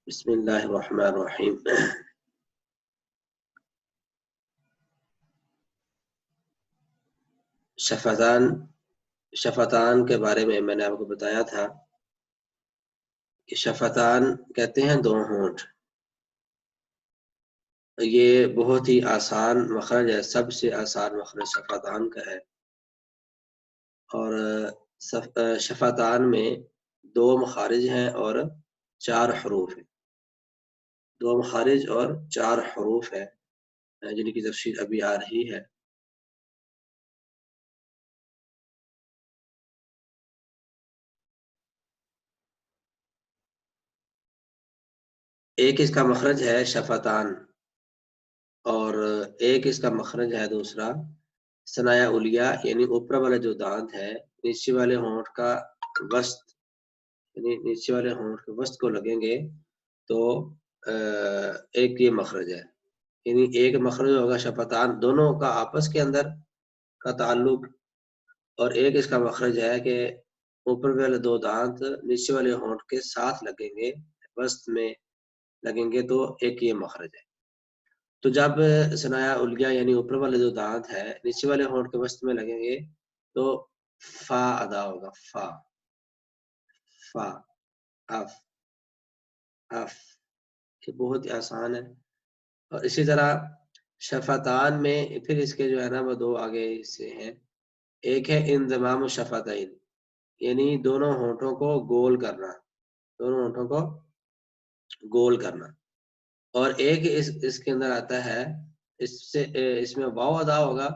بسم اللہ الرحمن الرحیم۔ شفتان کے بارے میں نے آپ کو بتایا تھا کہ شفتان کہتے ہیں دو ہونٹ۔ یہ بہت ہی آسان مخرج ہے، سب سے آسان مخرج شفتان کا ہے، اور شفتان میں دو مخارج ہیں اور 4 حروف ہیں۔ دو مخارج اور 4 حروف ہیں جن کی تفصیل ابھی آ رہی ہے۔ ایک اس کا مخرج ہے شفتان، اور ایک اس کا مخرج ہے دوسرا ثنایا علیہ، یعنی اوپر والے جو دانت ہے نیچے والے ہونٹ کا وسط، یعنی نیچے والے ہونٹ کے وسط کو لگیں گے تو ایک یہ مخرج ہے، یعنی ایک مخرج ہوگا شفتان دونوں کا آپس کے اندر کا تعلق، اور ایک اس کا مخرج ہے کہ اوپر والے دو دانت نیچے والے ہونٹ کے ساتھ لگیں گے، وسط میں لگیں گے تو ایک یہ مخرج ہے۔ تو جب ثنایا علیہ یعنی اوپر والے جو دانت ہے نیچے والے ہونٹ کے وسط میں لگیں گے تو فا ادا ہوگا، فا فا اف اف، یہ بہت ہی آسان ہے۔ اور اسی طرح شفتان میں پھر اس کے جو ہے نا وہ دو آگے سے ہیں، ایک ہے انضمام الشفتین، یعنی دونوں ہونٹوں کو گول کرنا، دونوں ہونٹوں کو گول کرنا، اور ایک اس کے اندر آتا ہے اس میں واو ادا ہوگا،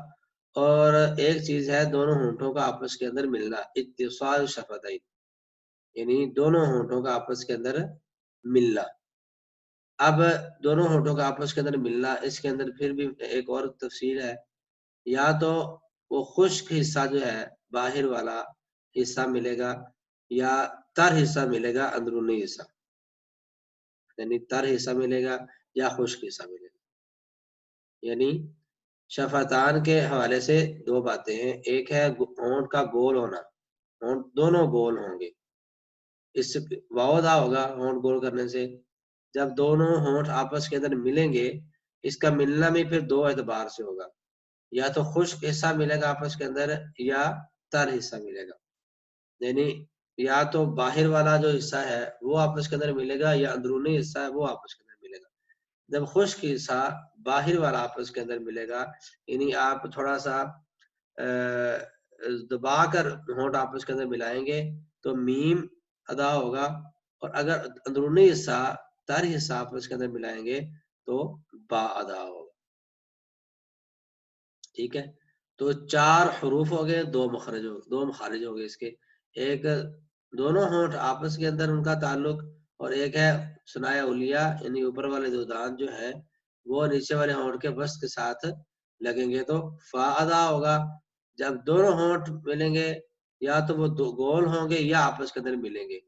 اور ایک چیز ہے دونوں ہونٹوں کا آپس کے اندر ملنا، اتصال شفتین، یعنی دونوں ہونٹوں کا آپس کے اندر ملنا۔ اب دونوں ہونٹوں کا آپس کے اندر ملنا، اس کے اندر پھر بھی ایک اور تفصیل ہے، یا تو وہ خشک حصہ جو ہے باہر والا حصہ ملے گا، یا تر حصہ ملے گا، اندرونی حصہ، یعنی تر حصہ ملے گا یا خشک حصہ ملے گا۔ یعنی شفتان کے حوالے سے دو باتیں ہیں، ایک ہے ہونٹ کا گول ہونا، ہونٹ دونوں گول ہوں گے، اس سے واؤدا ہوگا ہونٹ گول کرنے سے۔ جب دونوں ہونٹ آپس کے اندر ملیں گے، اس کا ملنا بھی پھر دو اعتبار سے ہوگا، یا تو خشک حصہ ملے گا آپس کے اندر، یا تر حصہ ملے گا، یعنی یا تو باہر والا جو حصہ ہے وہ آپس کے اندر ملے گا، یا اندرونی حصہ ہے وہ آپس کے اندر ملے گا۔ جب خشک حصہ باہر والا آپس کے اندر ملے گا، یعنی آپ تھوڑا سا دبا کر ہونٹ آپس کے اندر ملائیں گے تو میم ادا ہوگا، اور اگر اندرونی حصہ تر حصہ آپس کے اندر ملائیں گے تو با ادا ہوگا۔ ٹھیک ہے، تو 4 حروف ہو گئے، دو مخارج ہو گئے اس کے، ایک دونوں ہونٹ آپس کے اندر ان کا تعلق، اور ایک ہے ثنایا علیہ یعنی اوپر والے دو دانت جو ہے وہ نیچے والے ہونٹ کے وسط کے ساتھ لگیں گے تو فا ادا ہوگا۔ جب دونوں ہونٹ ملیں گے، یا تو وہ دو گول ہوں گے یا آپس کے اندر ملیں گے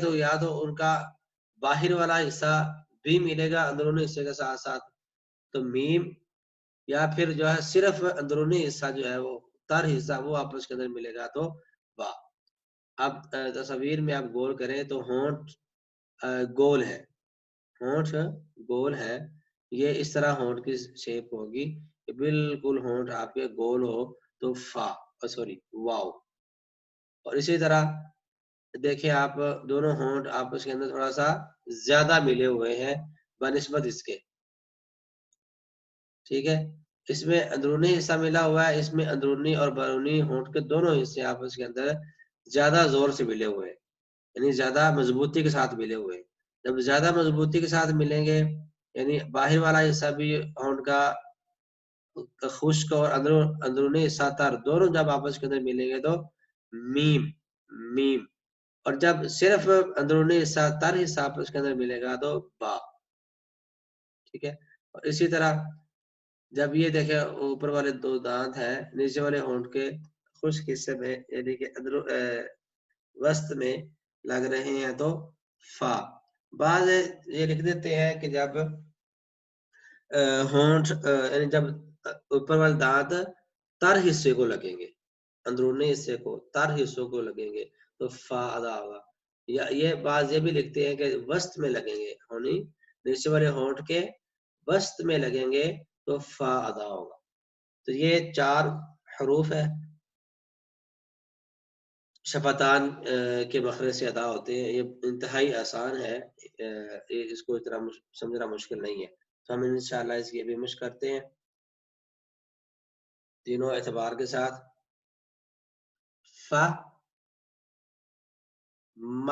تو یا تو ان کا باہر والا حصہ بھی ملے گا اندرونی حصے کے ساتھ ساتھ تو میم، یا پھر جو ہے صرف اندرونی حصہ جو ہے وہ تر حصہ وہ آپس کے اندر ملے گا تو با۔ اب تصویر میں آپ گول کریں تو ہونٹ گول ہے، ہونٹ گول ہے، یہ اس طرح ہونٹ کی شیپ ہوگی کہ بالکل ہونٹ آپ کے گول ہو تو فا سوری واو۔ اور اسی طرح دیکھیں آپ دونوں ہونٹ آپس کے اندر تھوڑا سا زیادہ ملے ہوئے ہیں بنسبت اس کے، ٹھیک ہے، اس میں اندرونی حصہ ملا ہوا ہے، اس میں اندرونی اور بیرونی ہونٹ کے دونوں حصے آپس کے اندر زیادہ زور سے ملے ہوئے ہیں، یعنی زیادہ مضبوطی کے ساتھ ملے ہوئے ہیں۔ جب زیادہ مضبوطی کے ساتھ ملیں گے، یعنی باہر والا حصہ بھی ہونٹ کا خشک اور اندرونی حصہ تر دونوں جب آپس کے اندر ملیں گے تو میم میم، اور جب صرف اندرونی حصہ تر حصہ آپس کے اندر ملے گا تو با۔ ٹھیک ہے، اور اسی طرح جب یہ دیکھیں اوپر والے دو دانت ہیں نیچے والے ہونٹ کے خشک حصے میں یعنی کہ وسط میں لگ رہے ہیں تو فا۔ بعض یہ لکھ دیتے ہیں کہ جب ہونٹ یعنی جب اوپر والے دانت تر حصے کو لگیں گے، اندرونی حصے کو تر حصوں کو لگیں گے تو فا ادا ہوگا، یا یہ بعض یہ بھی لکھتے ہیں کہ وسط میں لگیں گے، ہونی نیچے والے ہونٹ کے وسط میں لگیں گے تو فا ادا ہوگا. تو یہ 4 حروف ہے، شفتان کے مخرج سے ادا ہوتے ہیں. یہ انتہائی آسان ہے، اس کو اتنا سمجھنا مشکل نہیں ہے. تو ہم انشاءاللہ اس کی بھی مشق کرتے ہیں تینوں اعتبار کے ساتھ. ف، م،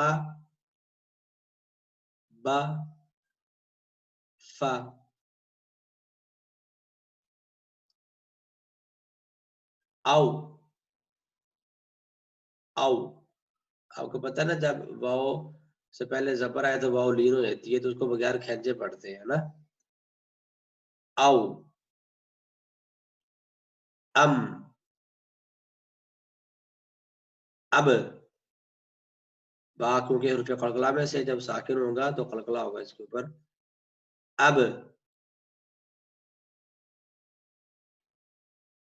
ب، ف. او، او. آپ کو پتہ نا جب واو سے پہلے زبر آئے تو واو لین ہو جاتی ہے، تو اس کو بغیر کھینچے پڑھتے ہیں نا. او، ام، اب. با کیونکہ حروف قلقلہ میں سے جب ساکن ہوگا تو قلقلہ ہوگا اس کے اوپر. اب،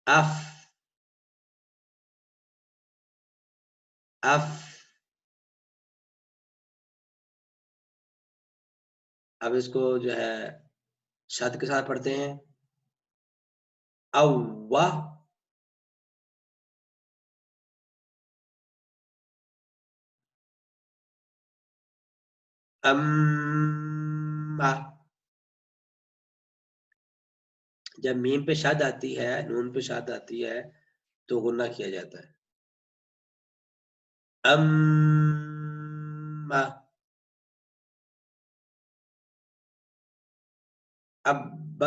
اف، اف. اب اس کو جو ہے شد کے ساتھ پڑھتے ہیں. او، ام. جب میم پہ شد آتی ہے، نون پہ شد آتی ہے تو غنہ کیا جاتا ہے. ام، اب،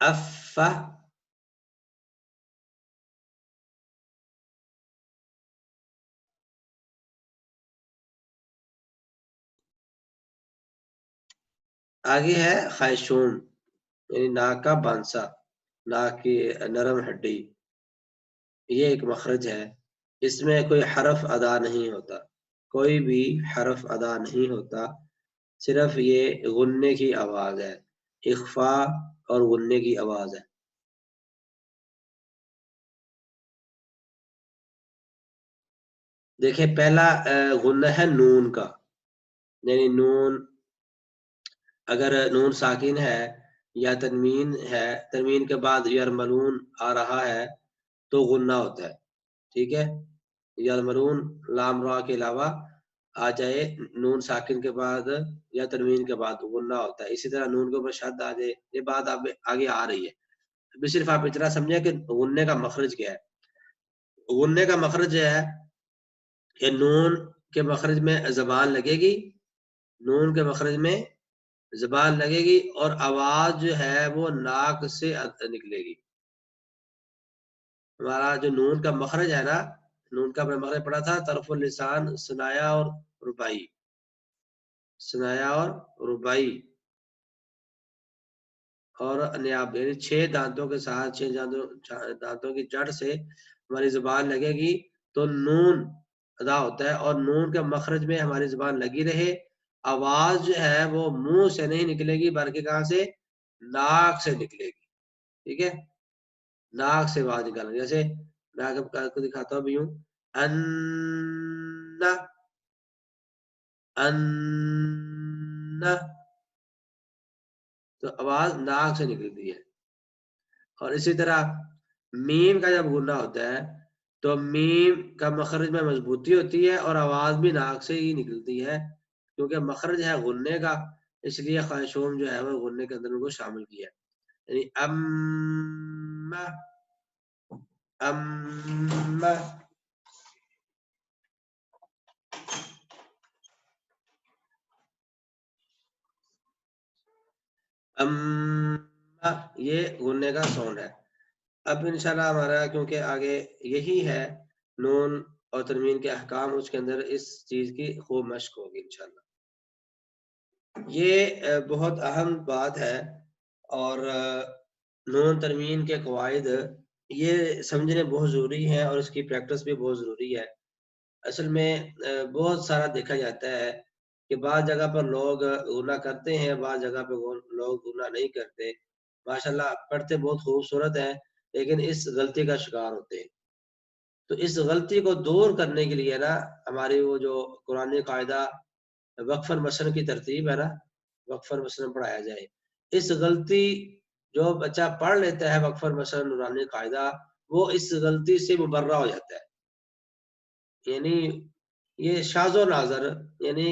اف. آگے ہے خیشوم، یعنی ناک کا بانسا، ناک کی نرم ہڈی. یہ ایک مخرج ہے، اس میں کوئی حرف ادا نہیں ہوتا، کوئی بھی حرف ادا نہیں ہوتا، صرف یہ غننے کی آواز ہے، اخفا اور غننے کی آواز ہے. دیکھیں پہلا غنہ ہے نون کا، یعنی نون اگر نون ساکن ہے یا تنوین ہے، تنوین کے بعد یرملون آ رہا ہے تو غنہ ہوتا ہے. ٹھیک ہے، یرملون لام را کے علاوہ آ جائے نون ساکن کے بعد یا تنوین کے بعد غنہ ہوتا ہے. اسی طرح نون کے اوپر شد آ جائے، یہ بات اب آگے آ رہی ہے. ابھی صرف آپ اتنا سمجھیں کہ غننے کا مخرج کیا ہے. غننے کا مخرج ہے کہ نون کے مخرج میں زبان لگے گی، نون کے مخرج میں زبان لگے گی اور آواز جو ہے وہ ناک سے نکلے گی. ہمارا جو نون کا مخرج ہے نا، نون کا مخرج پڑا تھا طرف اللسان، ثنایا اور رباعی، ثنایا اور رباعی اور نیاب، یعنی 6 دانتوں کے ساتھ 6 دانتوں کی جڑ سے ہماری زبان لگے گی تو نون ادا ہوتا ہے. اور نون کے مخرج میں ہماری زبان لگی رہے، آواز جو ہے وہ منہ سے نہیں نکلے گی بلکہ کہاں سے؟ ناک سے نکلے گی. ٹھیک ہے، ناک سے آواز نکالنا. جیسے میں آپ کو دکھاتا ہوں بھی ہوں، ان، ان، تو آواز ناک سے نکلتی ہے. اور اسی طرح میم کا جب غنہ ہوتا ہے تو میم کا مخرج میں مضبوطی ہوتی ہے اور آواز بھی ناک سے ہی نکلتی ہے، کیونکہ مخرج ہے غننے کا، اس لیے خیشوم جو ہے وہ غننے کے اندر ان کو شامل کیا ہے. یعنی ام، ام. ام، یہ غننے کا ساؤنڈ ہے. اب انشاءاللہ ہمارا کیونکہ آگے یہی ہے نون اور تنوین کے احکام، اس کے اندر اس چیز کی خوب مشق ہوگی انشاءاللہ. یہ بہت اہم بات ہے، اور نون تنوین کے قواعد یہ سمجھنے بہت ضروری ہے اور اس کی پریکٹس بھی بہت ضروری ہے. اصل میں بہت سارا دیکھا جاتا ہے کہ بعض جگہ پر لوگ غنہ کرتے ہیں، بعض جگہ پہ لوگ غنہ نہیں کرتے. ماشاءاللہ پڑھتے بہت خوبصورت ہے لیکن اس غلطی کا شکار ہوتے ہیں. تو اس غلطی کو دور کرنے کے لیے نا ہماری وہ جو قرآن قاعدہ وقف مثلا کی ترتیب ہے نا، وقف مثلا پڑھایا جائے. اس غلطی جو بچہ پڑھ لیتا ہے وقف مثلا نورانی قاعدہ، وہ اس غلطی سے مبرہ ہو جاتا ہے. یعنی یہ شاذ و ناظر، یعنی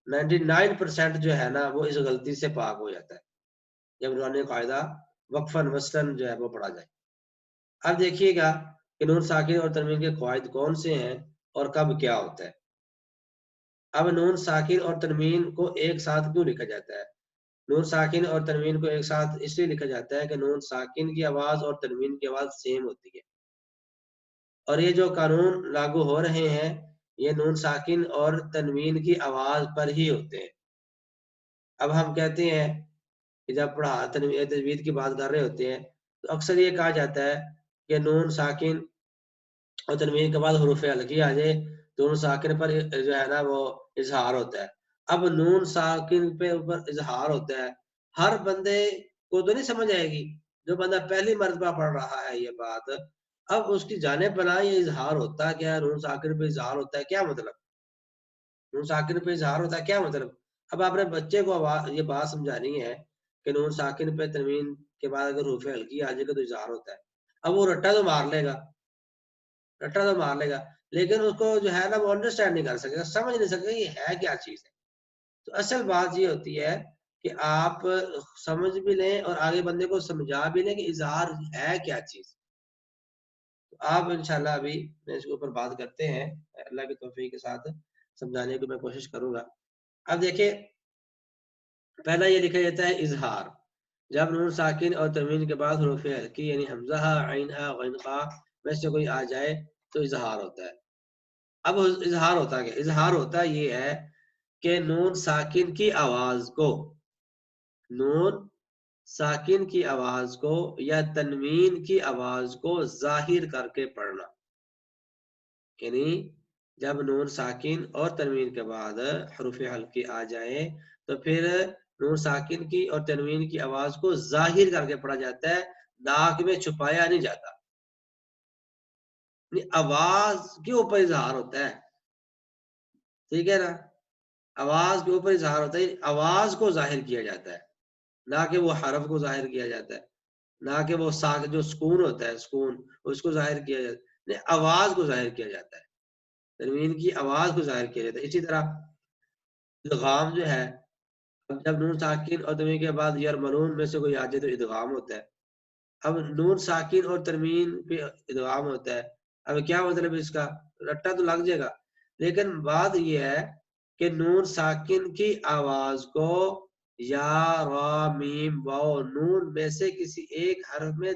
99% جو ہے نا وہ اس غلطی سے پاک ہو جاتا ہے جب نورانی قاعدہ وقفاً مثلاً جو ہے وہ پڑھا جائے. اب دیکھیے گا کہ نون ساکن اور تنوین کے قواعد کون سے ہیں اور کب کیا ہوتا ہے. اب نون ساکن اور تنوین کو ایک ساتھ کیوں لکھا جاتا ہے؟ نون ساکن اور تنوین کو ایک ساتھ اس لیے لکھا جاتا ہے کہ نون ساکن کی آواز اور تنوین کی آواز سیم ہوتی ہے، اور یہ جو قانون لاگو ہو رہے ہیں یہ نون ساکن اور تنوین کی آواز پر ہی ہوتے ہیں. اب ہم کہتے ہیں کہ جب تجوید کی بات کر رہے ہوتے ہیں تو اکثر یہ کہا جاتا ہے کہ نون ساکن اور تنوین کے بعد حروف ہلکی آ جائے تو نون ساکن پر جو ہے نا وہ اظہار ہوتا ہے. اب نون ساکن پہ اوپر اظہار ہوتا ہے، ہر بندے کو تو نہیں سمجھ آئے گی. جو بندہ پہلی مرتبہ پڑھ رہا ہے یہ بات، اب اس کی جانب بنا یہ اظہار ہوتا ہے کیا، نون ساکن پہ اظہار ہوتا ہے کیا مطلب، نون ساکن پہ اظہار ہوتا ہے کیا مطلب. اب آپ نے بچے کو یہ بات سمجھانی ہے کہ نون ساکن پہ تنوین کے بعد اگر حروف ہلکی آ جائے گا تو اظہار ہوتا ہے. اب وہ رٹا تو مار لے گا، رٹا تو مار لے گا، لیکن اس کو جو ہے نا وہ انڈرسٹینڈ نہیں کر سکے گا، سمجھ نہیں سکے گا یہ ہے کیا چیز ہے. تو اصل بات یہ ہوتی ہے کہ آپ سمجھ بھی لیں اور آگے بندے کو سمجھا بھی لیں کہ اظہار ہے کیا چیز. تو آپ انشاءاللہ ابھی میں اس کے اوپر بات کرتے ہیں، اللہ کی توفیق کے ساتھ سمجھانے کی میں کوشش کروں گا. اب دیکھیں پہلا یہ لکھا جاتا ہے اظہار، جب نون ساکن اور تنوین کے بعد حروف ہلکی یعنی حمزہ عین غین قاف میں سے کوئی آ جائے تو اظہار ہوتا ہے. اب اظہار ہوتا ہے، اظہار ہوتا یہ ہے کہ نون ساکن کی آواز کو، نون ساکن کی آواز کو یا تنوین کی آواز کو ظاہر کر کے پڑھنا. یعنی جب نون ساکن اور تنوین کے بعد حروف ہلکی آ جائے تو پھر نون ساکن کی اور تنوین کی آواز کو ظاہر کر کے پڑھا جاتا ہے، ناک میں چھپایا نہیں جاتا. آواز کے اوپر اظہار ہوتا ہے، ٹھیک ہے نا، آواز کے اوپر اظہار ہوتا ہے، آواز کو ظاہر کیا جاتا ہے، نہ کہ وہ حرف کو ظاہر کیا جاتا ہے، نہ کہ وہ جو سکون ہوتا ہے سکون اس کو ظاہر کیا جاتا ہے، نہیں آواز کو ظاہر کیا جاتا ہے، تنوین کی آواز کو ظاہر کیا جاتا ہے. اسی طرح ادغام جو ہے، جب نون ساکن اور تنوین کے بعد یرملون میں سے کوئی آ جائے تو ادغام ہوتا ہے. اب نون ساکن اور تنوین پہ ادغام ہوتا ہے، اب کیا مطلب اس کا، رٹا تو لگ جائے گا، لیکن بات یہ ہے کہ نون ساکن کی آواز کو یا را میم واو نون میں سے کسی ایک حرف میں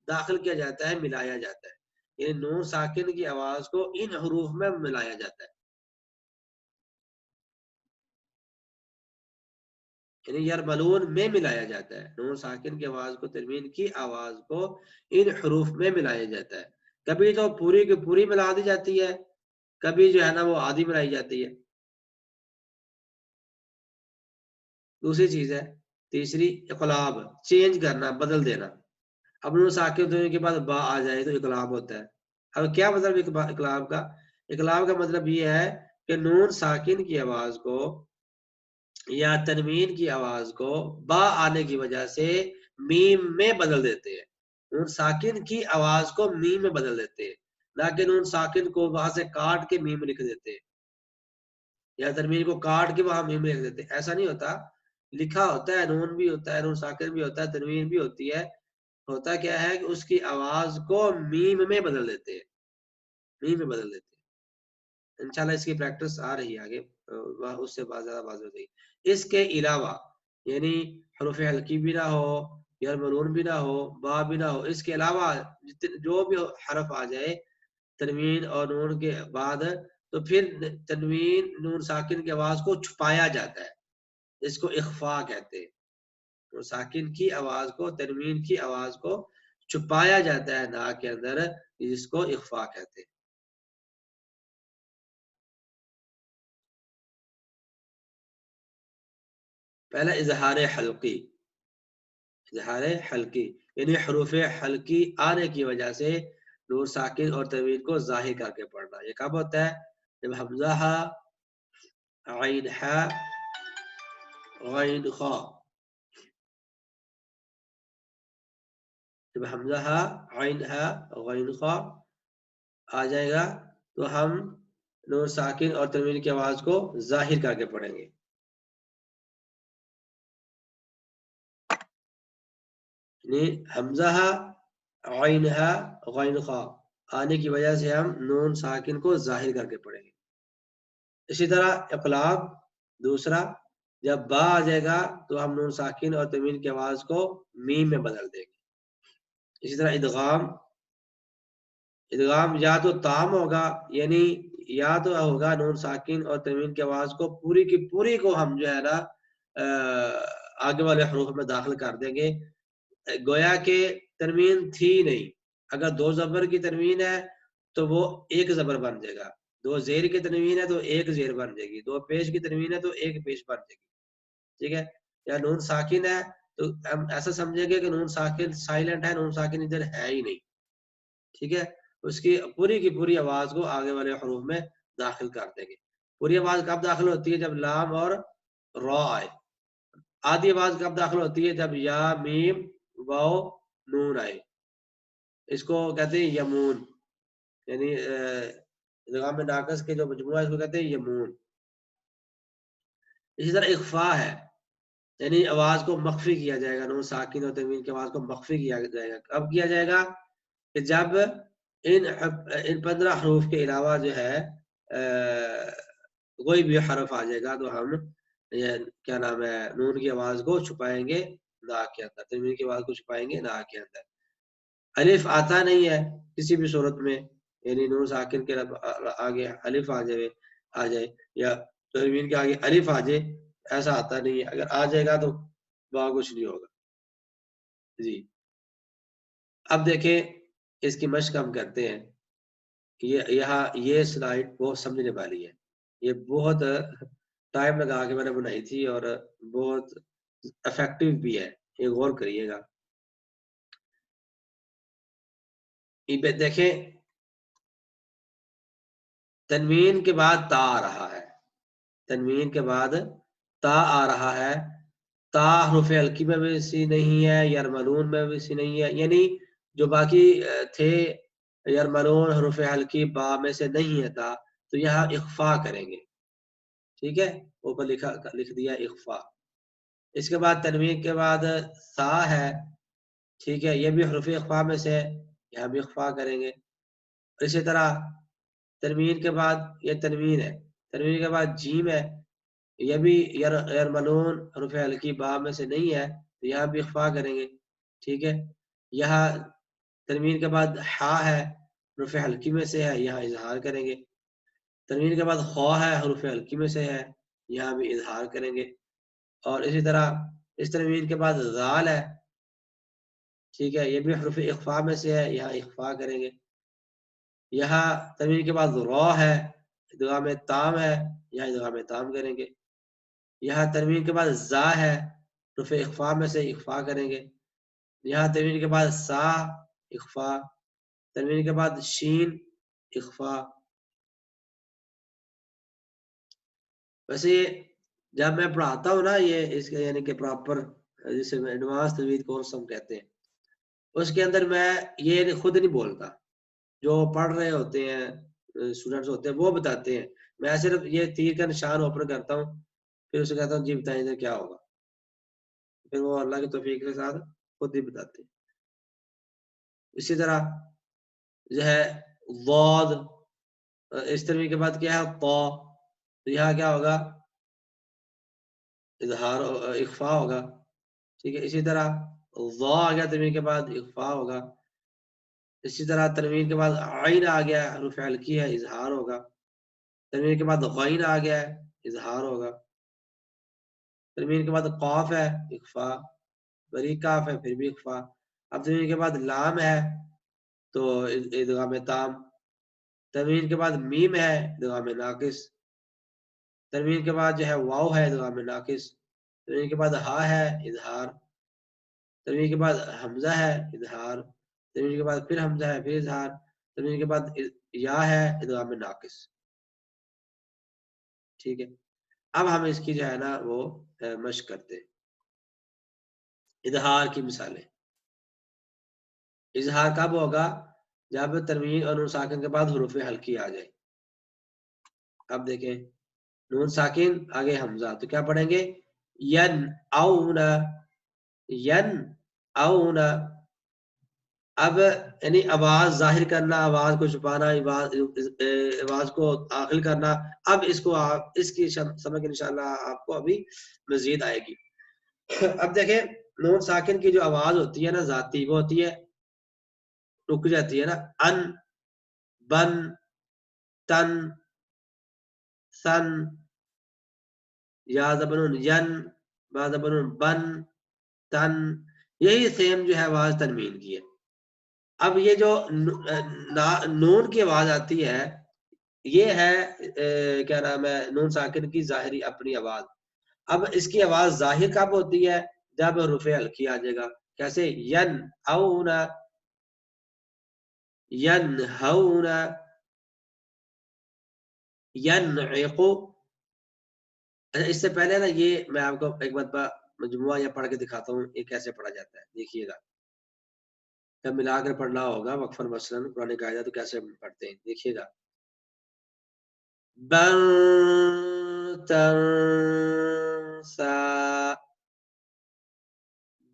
داخل کیا جاتا ہے، ملایا جاتا ہے. یعنی نون ساکن کی آواز کو ان حروف میں ملایا جاتا ہے، یعنی یرملون میں ملایا جاتا ہے. نون ساکن کی آواز کو تنوین کی آواز کو ان حروف میں ملایا جاتا ہے. کبھی تو پوری کی پوری ملا دی جاتی ہے، کبھی جو ہے نا وہ آدھی ملائی جاتی ہے. دوسری چیز ہے تیسری اقلاب، چینج کرنا، بدل دینا. اب نون ساکن تنوین کے بعد با آ جائے تو اقلاب ہوتا ہے. اب کیا مطلب اقلاب کا، اقلاب کا مطلب یہ ہے کہ نون ساکن کی آواز کو یا تنوین کی آواز کو با آنے کی وجہ سے میم میں بدل دیتے ہیں. نون ساکن کی آواز کو میم میں بدل دیتے ہیں، نہ کہ نون ساکن کو وہاں سے کاٹ کے میم لکھ دیتے ہیں یا تنوین کو کاٹ کے وہاں میم لکھ دیتے ہیں. ایسا نہیں ہوتا، لکھا ہوتا ہے، نون بھی ہوتا ہے، نون ساکن بھی ہوتا ہے، تنوین بھی ہوتی ہے. ہوتا کیا ہے کہ اس کی آواز کو میم میں بدل دیتے ہیں، میم میں بدل دیتے ہیں. انشاءاللہ اس کی پریکٹس آ رہی ہے آگے، اس سے بہت زیادہ واضح ہو گئی. اس کے علاوہ یعنی حروف ہلکی بھی نہ ہو، یرملون بھی نہ ہو، با بھی نہ ہو، اس کے علاوہ جو بھی حرف آ جائے تنوین اور نون کے بعد تو پھر تنوین نون ساکن کی آواز کو چھپایا جاتا ہے، اس کو اخفاء کہتے ہیں. نون ساکن کی آواز کو، تنوین کی آواز کو چھپایا جاتا ہے ناک کے اندر، جس کو اخفاء کہتے ہیں. پہلا اظہار حلقی، اظہار حلقی یعنی حروف حلقی آنے کی وجہ سے نون ساکن اور تنوین کو ظاہر کر کے پڑھنا. یہ کب ہوتا ہے؟ جب حمزہ ہا، عین ہا، غین خا. جب حمزہ ہا، عین ہا، غین خا آ جائے گا تو ہم نون ساکن اور تنوین کی آواز کو ظاہر کر کے پڑھیں گے. یعنی حمزہ ہا، عین ہا، غین خا آنے کی وجہ سے ہم نون ساکن کو ظاہر کر کے پڑھیں گے. اسی طرح اقلاب دوسرا، جب با آ جائے گا تو ہم نون ساکن اور تنوین کی آواز کو میم میں بدل دیں گے. اسی طرح ادغام، ادغام یا تو تام ہوگا، یعنی یا تو ہوگا نون ساکن اور تنوین کی آواز کو پوری کی پوری کو ہم جو ہے نا آگے والے حروف میں داخل کر دیں گے، گویا کہ تنوین تھی نہیں. اگر دو زبر کی تنوین ہے تو وہ ایک زبر بن جائے گا، دو زیر کی تنوین ہے تو ایک زیر بن جائے گی، دو پیش کی تنوین ہے تو ایک پیش بن جائے گی. ٹھیک ہے. یا نون ساکن ہے تو ہم ایسا سمجھیں گے کہ نون ساکن سائلنٹ ہے، نون ساکن ادھر ہے ہی نہیں. ٹھیک ہے. اس کی پوری آواز کو آگے والے حروف میں داخل کر دیں گے. پوری آواز کب داخل ہوتی ہے؟ جب لام اور را آئے. آدھی آواز کب داخل ہوتی ہے؟ جب یا، میم، واو، نون آئے. اس کو کہتے ہیں یمون، یعنی ادغام ناقص کے جو مجموعہ ہے اس کو کہتے ہیں یمون. اسی طرح اخفا ہے، یعنی آواز کو مخفی کیا جائے گا، نون ساکن اور تنوین کی آواز کو مخفی کیا جائے گا. کب کیا جائے گا؟ کہ جب ان 15 حروف کے علاوہ جو ہے کوئی بھی حرف آ جائے گا تو ہم کیا نام ہے نون کی آواز کو چھپائیں گے نا کے اندر، تنوین کی آواز کو چھپائیں گے نا کے اندر. الف آتا نہیں ہے کسی بھی صورت میں، یعنی نون ساکن کے آگے الف آ جائے یا تنوین کے آگے الف آ جائے، ایسا آتا نہیں ہے. اگر آ جائے گا تو وہاں کچھ نہیں ہوگا. جی اب دیکھیں اس کی مشق ہم کرتے ہیں. یہاں یہ سلائڈ بہت سمجھنے والی ہے، یہ بہت ٹائم لگا کے میں نے بنائی تھی اور بہت افیکٹو بھی ہے، یہ غور کریے گا. دیکھیں تنوین کے بعد تا آ رہا ہے، تنوین کے بعد تا آ رہا ہے. تا حروف حلقی میں بھی سی نہیں ہے، یرملون میں بھی سی نہیں ہے، یعنی جو باقی تھے یرملون حروف حلقی با میں سے نہیں ہے تا، تو یہاں اخفا کریں گے. ٹھیک ہے، اوپر لکھ دیا اخفا. اس کے بعد تنوین کے بعد سا ہے، ٹھیک ہے، یہ بھی حروف اخفا میں سے ہے، یہاں بھی اخفا کریں گے. اسی طرح تنوین کے بعد یہ تنوین ہے، تنوین کے بعد جیم ہے، یہ بھی یرملون حروف حلقی با میں سے نہیں ہے تو یہاں بھی اخفا کریں گے. ٹھیک ہے. یہاں تنوین کے بعد ہا ہے، حروف حلقی میں سے ہے، یہاں اظہار کریں گے. تنوین کے بعد خوا ہے، حروف حلقی میں سے ہے، یہاں بھی اظہار کریں گے. اور اسی طرح اس تنوین کے بعد ذال ہے، ٹھیک ہے، یہ بھی حروف اخفا میں سے ہے، یہاں اخفا کریں گے. یہاں تنوین کے بعد را ہے، ادغام تام ہے، یہاں ادغام تام کریں گے. یہاں تنوین کے بعد زا ہے، حروف اخفا میں سے اخفا کریں گے. یہاں تنوین کے بعد سا، اخفا. تنوین کے بعد شین، اخفا. ویسے جب میں پڑھاتا ہوں نا یہ اس کے یعنی کہ پراپر جسے ایڈوانس تجوید کورس ہم کہتے ہیں، اس کے اندر میں یہ خود نہیں بولتا، جو پڑھ رہے ہوتے ہیں اسٹوڈنٹس ہوتے ہیں وہ بتاتے ہیں. میں صرف یہ تیر کا نشان اوپن کرتا ہوں، پھر اسے کہتا ہوں جی بتائیں ادھر کیا ہوگا، پھر وہ اللہ کی توفیق کے ساتھ خود ہی بتاتے ہیں. اسی طرح جو ہے ضاد، اس تنوین کے بعد کیا ہے طا، تو یہاں کیا ہوگا اظہار اخفا ہوگا. ٹھیک ہے. اسی طرح ضا آ گیا تنوین کے بعد اخفا ہوگا. اسی طرح تنوین کے بعد عین آ گیا، حروف حلقی ہے، اظہار ہوگا. تنوین کے بعد غین آ گیا ہے، اظہار ہوگا. تنوین کے بعد قاف ہے، اخفا. بری کاف ہے، پھر بھی اخفا. اب تنوین کے بعد لام ہے تو ادغام تام. تنوین کے بعد میم ہے، ادغام ناقص. تنوین کے بعد جو ہے واو ہے، ادغام ناقص. تنوین کے بعد ہا ہے، اظہار. تنوین کے بعد حمزہ ہے اظہار، تنوین کے بعد پھر حمزہ ہے پھر اظہار، تنوین کے بعد یا ہے ادغام ناقص. ٹھیک ہے، اب ہم اس کی جو ہے نا وہ مشق کرتے ہیں. اظہار کی مثالیں. اظہار کب ہوگا؟ جب تنوین اور نون ساکن کے بعد حروف حلقی آ جائے. اب دیکھیں نون ساکن آگے حمزہ، تو کیا پڑھیں گے؟ ین اونا، ین اونا. اب یعنی آواز ظاہر کرنا، آواز کو چھپانا، آواز کو داخل کرنا. اب اس کو آپ اس کی سمجھ انشاءاللہ آپ کو ابھی مزید آئے گی. اب دیکھیں نون ساکن کی جو آواز ہوتی ہے نا ذاتی، وہ ہوتی ہے رک جاتی ہے نا، ان، بن، تن، سن، یا زبنون ین، با زبنون بن، تن. یہی سیم جو ہے آواز تنوین کی ہے. اب یہ جو نون کی آواز آتی ہے یہ ہے کیا نام ہے نون ساکن کی ظاہری اپنی آواز. اب اس کی آواز ظاہر کب ہوتی ہے؟ جب حروف حلقی آ جائے گا. کیسے؟ ین اونا، ین ہونا، ینعق. اس سے پہلے نا یہ میں آپ کو ایک مرتبہ مجموعہ یا پڑھ کے دکھاتا ہوں یہ کیسے پڑھا جاتا ہے. دیکھیے گا جب ملا کر پڑھنا ہوگا وقفاً مثلاً قرآن قاعدہ تو کیسے پڑھتے ہیں دیکھیے گا. بن تنسا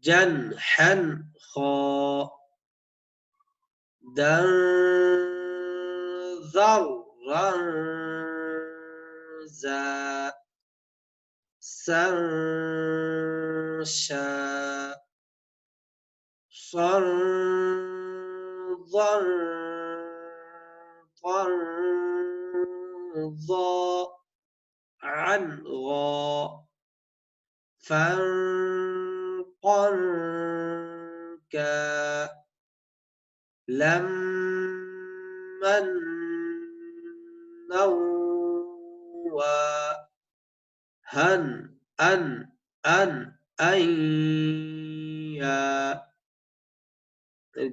جنحا خا دن ذرا زا سن شا صن ضن طن ضا عن غا فن قن كا لم من نوا هن ان یا.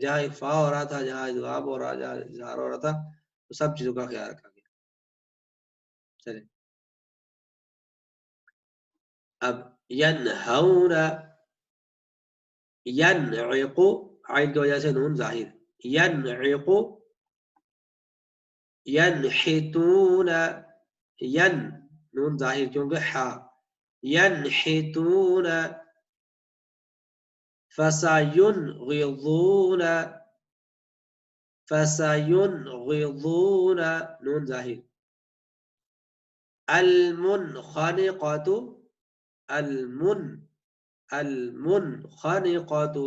جہاں اخفاء ہو رہا تھا، جہاں ادغام ہو رہا، جہاں اظہار ہو رہا تھا، تو سب چیزوں کا خیال رکھا گیا. چلیں اب ینہون، ینعق عین کی وجہ سے نون ظاہر، ینعق، ینحتون، ین نون ظاہر کیونکہ حا، ینحتون، فسینغضون، فسینغضون نون ظاہر. المنخنقۃ، المنخنقۃ،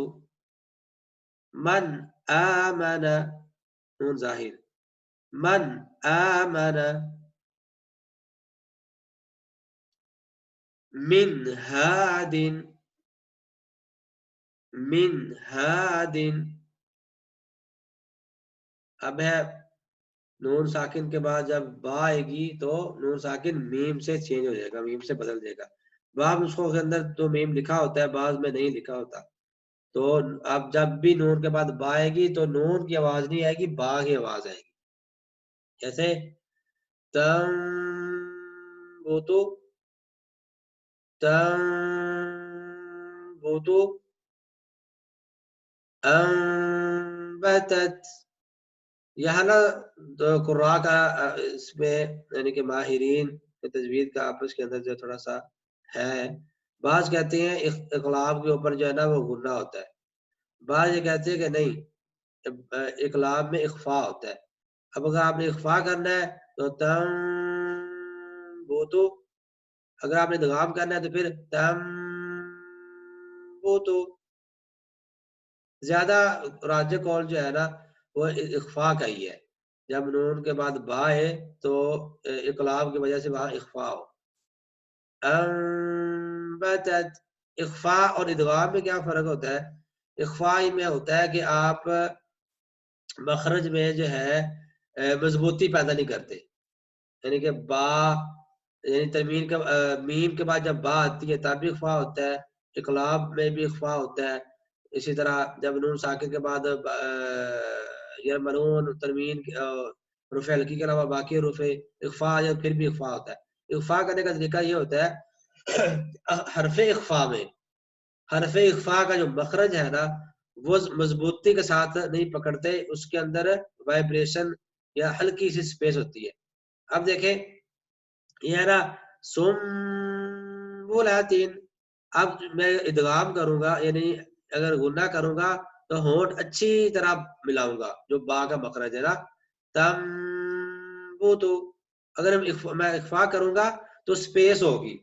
من آمن نون ظاہر، من آمن. من ہاد، من ہاد. اب ہے نون ساکن کے بعد جب با آئے گی تو نون ساکن میم سے چینج ہو جائے گا، میم سے بدل جائے گا. بعض نسخوں کے اندر تو میم لکھا ہوتا ہے، بعض میں نہیں لکھا ہوتا. تو اب جب بھی نون کے بعد با آئے گی تو نون کی آواز نہیں آئے گی، با کی آواز آئے گی. جیسے تنبتو، تنبتو، انبتت. یہاں نا قراء کا اس میں یعنی کہ ماہرین تجوید کا آپس کے اندر جو تھوڑا سا ہے. بعض کہتے ہیں اقلاب کے اوپر جو ہے نا وہ غنہ ہوتا ہے، بعض یہ کہتے ہیں کہ نہیں اقلاب میں اخفاء ہوتا ہے. اب اگر آپ نے اخفاء کرنا ہے تو تم بوتو، اگر آپ نے ادغام کرنا ہے تو پھر تم بوتو. زیادہ راجح قول جو ہے نا وہ اخفاء کا ہی ہے. جب نون کے بعد با ہے تو اقلاب کی وجہ سے وہاں اخفاء ہو. انبتت. اخفاء اور ادغام میں کیا فرق ہوتا ہے؟ اخفاء میں ہوتا ہے کہ آپ مخرج میں جو ہے مضبوطی پیدا نہیں کرتے، یعنی کہ با یعنی تنوین کا میم کے بعد جب با آتی ہے تب بھی اخفاء ہوتا ہے، اقلاب میں بھی اخفاء ہوتا ہے، اسی طرح جب نون ساکن کے بعد یرملون تنوین حروف حلقی کے علاوہ باقی حروف اخفا یا پھر بھی اخفا ہوتا ہے. اخفا کرنے کا طریقہ یہ ہوتا ہے حرف اخفا کا جو مخرج ہے نا وہ مضبوطی کے ساتھ نہیں پکڑتے، اس کے اندر وائبریشن یا ہلکی سی سپیس ہوتی ہے. اب دیکھیں یہ ہے نا سنبلاتین، اب میں ادغام کروں گا یعنی اگر غنہ کروں گا تو ہونٹ اچھی طرح ملاؤں گا جو با کا مخرج ہے نا. تنبوتو، اگر میں اخفا کروں گا تو سپیس ہوگی،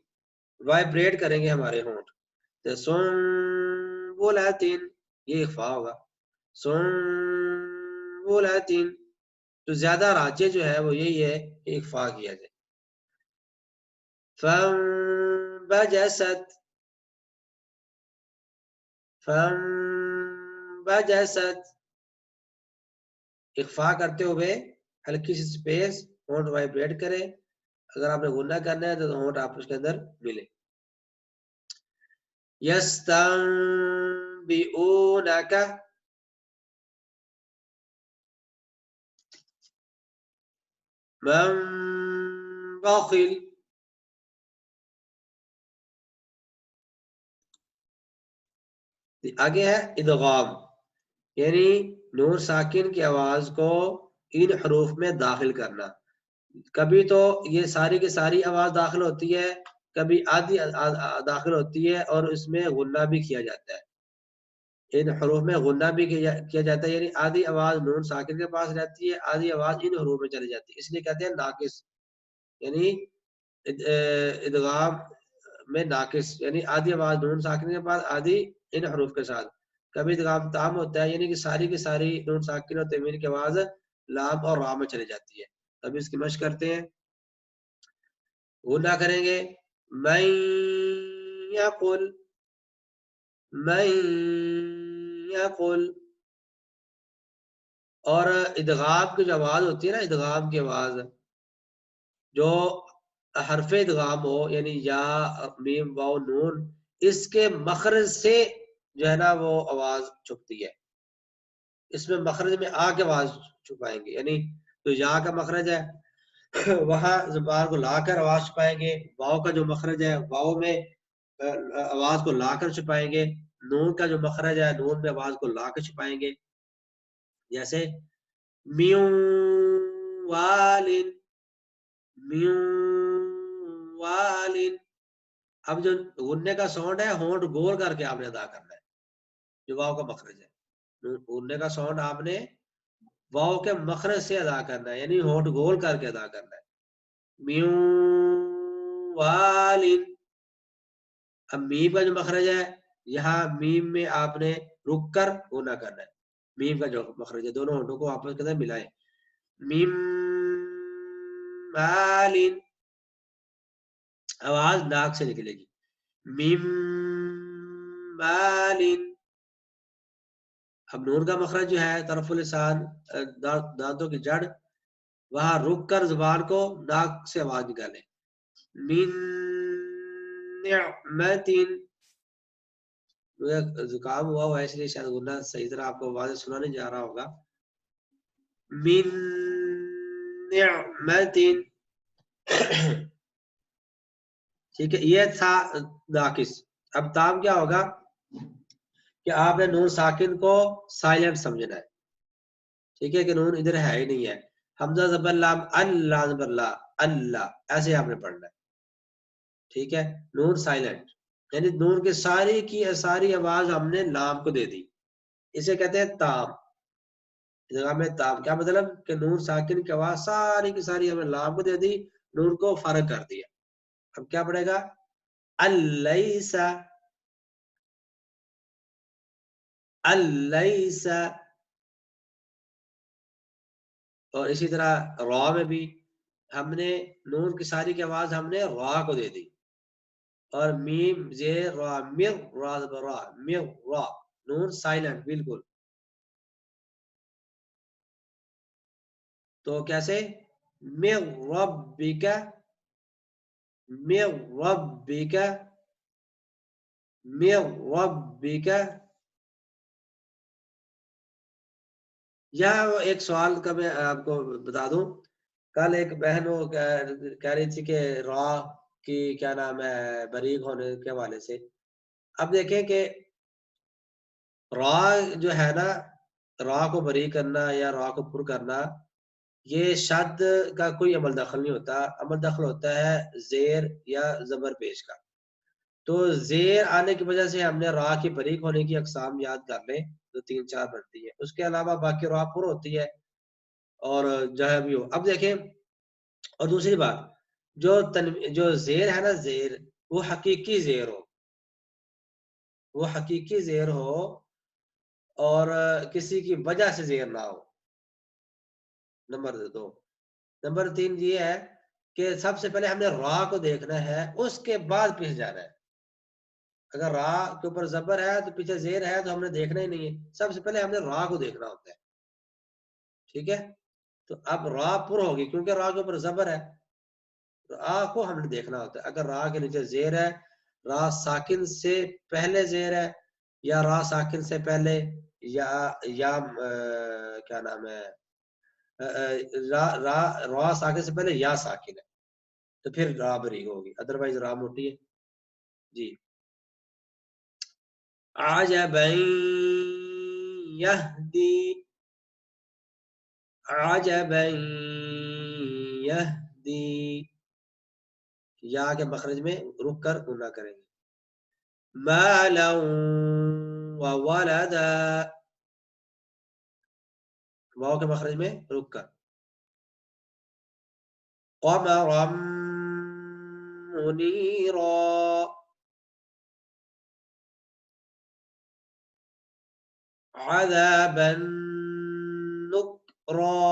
وائبریٹ کریں گے ہمارے ہونٹ. سنبلاتین یہ اخفا ہوگا. سنبلاتین تو زیادہ راجع جو ہے وہ یہی ہے کہ اخفا کیا جائے. فانبجست اخفا کرتے ہوئے ہلکی سی سپیس، ہونٹ وائبریٹ کرے. اگر آپ نے غنہ کرنا ہے تو ہونٹ آپ اس کے اندر ملے. یستنبئونک، من بخل، آگے ہے ادغام، یعنی نون ساکن کی آواز کو ان حروف میں داخل کرنا. کبھی تو یہ ساری کی ساری آواز داخل ہوتی ہے، کبھی آدھی داخل ہوتی ہے اور اس میں غنہ بھی کیا جاتا ہے. ان حروف میں غنہ بھی کیا جاتا ہے، یعنی آدھی آواز نون ساکن کے پاس رہتی ہے، آدھی آواز ان حروف میں چلی جاتی ہے، اس لیے کہتے ہیں ناقص. یعنی ادغام میں ناقص یعنی آدھی آواز نون ساکن کے پاس، آدھی ان حروف کے ساتھ. کبھی ادغام تام ہوتا ہے یعنی کہ ساری کی ساری نون ساکن اور تنوین کی آواز لام اور را میں چلی جاتی ہے. اب اس کی مشق کرتے ہیں. غنہ کریں گے من یقل، من یقل، اور ادغام کی جو آواز ہوتی ہے نا، ادغام کی آواز جو حرف ادغام ہو یعنی یا میم واو نون، اس کے مخرج سے جو ہے نا وہ آواز چھپتی ہے. اس میں مخرج میں آ کے آواز چھپائیں گے، یعنی تو یا کا مخرج ہے وہاں زبان کو لا کر آواز چھپائیں گے. واو کا جو مخرج ہے واو میں آواز کو لا کر چھپائیں گے. نون کا جو مخرج ہے نون میں آواز کو لا کر چھپائیں گے. جیسے میون والن، میون والن. اب جو غننے کا ساؤنڈ ہے ہونٹ گول کر کے آپ نے ادا کرنا ہے، جو واو کا مخرج ہے. غننے کا ساؤنڈ آپ نے واو کے مخرج سے ادا کرنا ہے، یعنی ہونٹ گول کر کے ادا کرنا ہے. میون والن. اب میم کا جو مخرج ہے یہاں میم میں آپ نے رک کر غنہ کرنا ہے. میم کا جو مخرج ہے دونوں ہونٹوں کو آپس کے اندر ملائیں. میم والن، آواز ناک سے نکلے گی. میم والن. اب نون کا مخرج جو ہے طرف اللسان دانتوں کی جڑ، وہاں رک کر زبان کو ناک سے آواز نکالے. من نعمتین، زکام ہوا ہوا ہے اس لیے شاید غنہ صحیح طرح آپ کو آواز سنا نہیں جا رہا ہوگا. من نعمتین. ٹھیک ہے، یہ تھا ناقص. اب تام کیا ہوگا کہ آپ نے نون ساکن کو سائلنٹ سمجھنا ہے. ٹھیک ہے کہ نون ادھر ہے ہی نہیں ہے. حمزہ زبر لام، اللہ زبر لا، اللہ، ایسے آپ نے پڑھنا ہے. ٹھیک ہے، نون سائلنٹ یعنی نون کے ساری کی ساری آواز ہم نے لام کو دے دی، اسے کہتے ہیں تام. ادغام تام کیا مطلب کہ نون ساکن کی آواز ساری کی ساری ہم نے لام کو دے دی، نون کو فارغ کر دیا. اب کیا پڑے گا؟ اللیسا، اللیسا. اور اسی طرح را میں بھی ہم نے نون کی ساری کی آواز ہم نے را کو دے دی. اور میم زیر را، مر را را، مر را، نون سائلنٹ بالکل. تو کیسے؟ مر ربک، مر ربک، مر ربک. یا وہ ایک سوال کا میں آپ کو بتا دوں، کل ایک بہن وہ کہہ رہی تھی کہ را کی کیا نام ہے بریک ہونے کے حوالے سے، اب دیکھیں کہ را جو ہے نا، را کو بری کرنا یا را کو پر کرنا، یہ شد کا کوئی عمل دخل نہیں ہوتا، عمل دخل ہوتا ہے زیر یا زبر پیش کا. تو زیر آنے کی وجہ سے ہم نے را کی بریک ہونے کی اقسام یاد کر لیں تو 3-4 بنتی ہے. اس کے علاوہ باقی را پر ہوتی ہے اور جہاں بھی ہو. اب دیکھیں، اور دوسری بات، جو زیر ہے نا، زیر وہ حقیقی زیر ہو، وہ حقیقی زیر ہو اور کسی کی وجہ سے زیر نہ ہو. نمبر 2. نمبر 3 یہ ہے کہ سب سے پہلے ہم نے را کو دیکھنا ہے، اس کے بعد پیچھے جانا ہے. اگر را کے اوپر زبر ہے تو پیچھے زیر ہے تو ہم نے دیکھنا ہی نہیں ہے، سب سے پہلے ہم نے را کو دیکھنا ہوتا ہے. ٹھیک ہے، تو اب را پر ہوگی کیونکہ را کے اوپر زبر ہے، تو را کو ہم نے دیکھنا ہوتا ہے. اگر را کے نیچے زیر ہے، را ساکن سے پہلے زیر ہے یا را ساکن سے پہلے یا کیا نام ہے را ساکن سے پہلے یا ساکن ہے تو پھر را بری ہوگی، ادروائز را موٹی ہے. جی، عجبا یہدی، عجبا یہدی، یا کے مخرج میں رک کر گنا کریں گے. مالا وولدا، واو کے مخرج میں رک کر. قمرا منیرا، عذابا نکرا،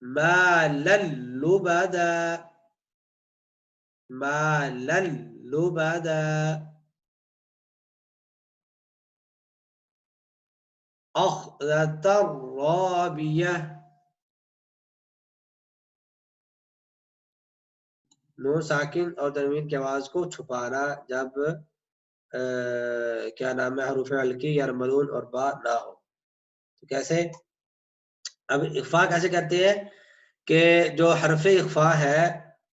مالا لبدا، مالا لبدا، أخذة رابية. نون ساکن اور تنوین کی آواز کو چھپانا جب کیا نام ہے حروف حلقی یا ملون اور با نہ ہو. تو کیسے؟ اب اخفا کیسے کرتے ہیں کہ جو حرف اخفا ہے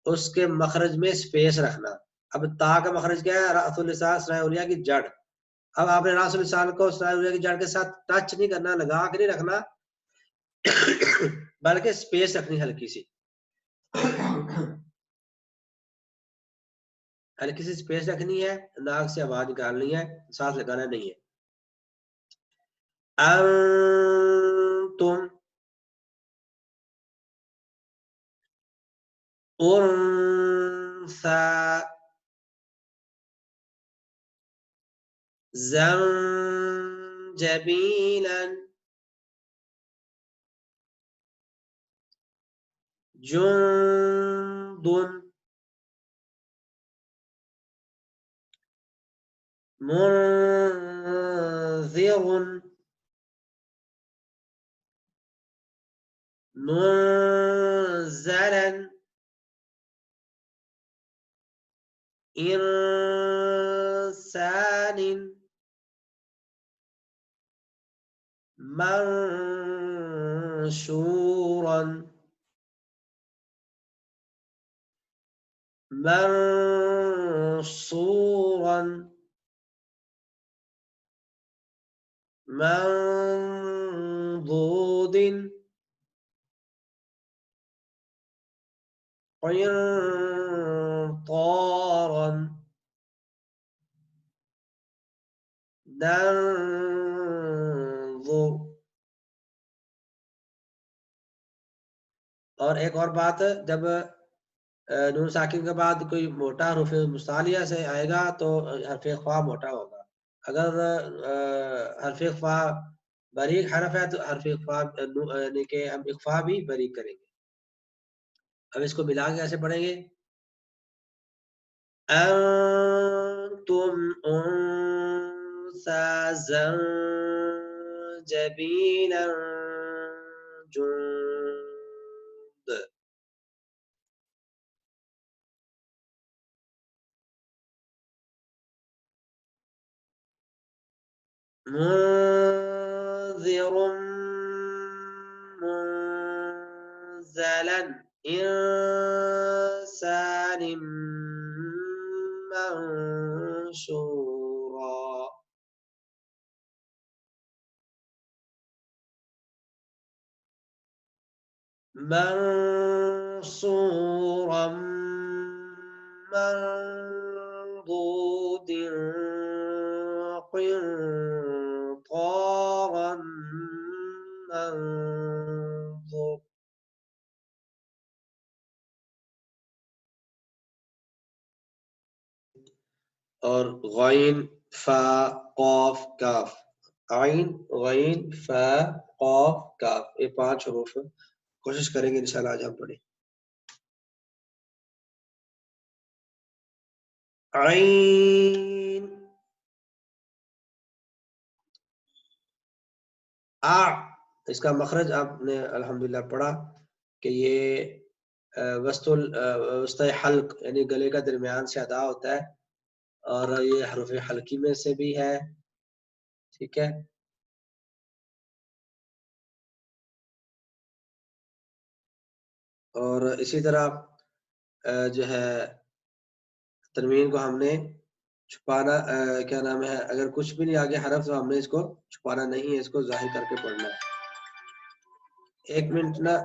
اس کے مخرج میں سپیس رکھنا. اب تا کا مخرج کیا ہے؟ راس اللسان ثناء اولیاء کی جڑ. اب آپ نے راس اللسان کو ثناء اولیاء کی جڑ کے ساتھ ٹچ نہیں کرنا، لگا کے نہیں رکھنا، بلکہ سپیس رکھنی ہلکی سی، ہلکی سی سپیس رکھنی ہے، ناک سے آواز نکالنی ہے، ساتھ لگانا نہیں ہے. انتم، انثى، زنجبيلا، جند، منذر، منزلا، إنسان، منشورا، منصورا، منضود، قنطارا، ننظر. اور ایک اور بات، جب نون ساکن کے بعد کوئی موٹا حرف مستعلیہ سے آئے گا تو حرف خوا موٹا ہوگا. اگر حرف خوا باریک حرف ہے تو حرف خوا یعنی کہ ہم اخفا بھی باریک کریں گے. اب اس کو ملا کے کیسے پڑھیں گے؟ انتم انثى زنجبيلا، جند. منذر منزلا إنسان منشورا منصورا منضود قنطارا منظور اور غین فا قاف کاف عین غین فا قاف کاف یہ 5 حروف کوشش کریں گے انشاءاللہ آج ہم پڑھیں عین اس کا مخرج آپ نے الحمدللہ پڑھا کہ یہ وسط حلق یعنی گلے کا درمیان سے ادا ہوتا ہے اور یہ حرف حلقی میں سے بھی ہے ٹھیک ہے اور اسی طرح جو ہے تنوین کو ہم نے چھپانا کیا نام ہے اگر کچھ بھی نہیں آگے حرف تو ہم نے اس کو چھپانا نہیں ہے اس کو ظاہر کر کے پڑھنا ہے 1 منٹ نا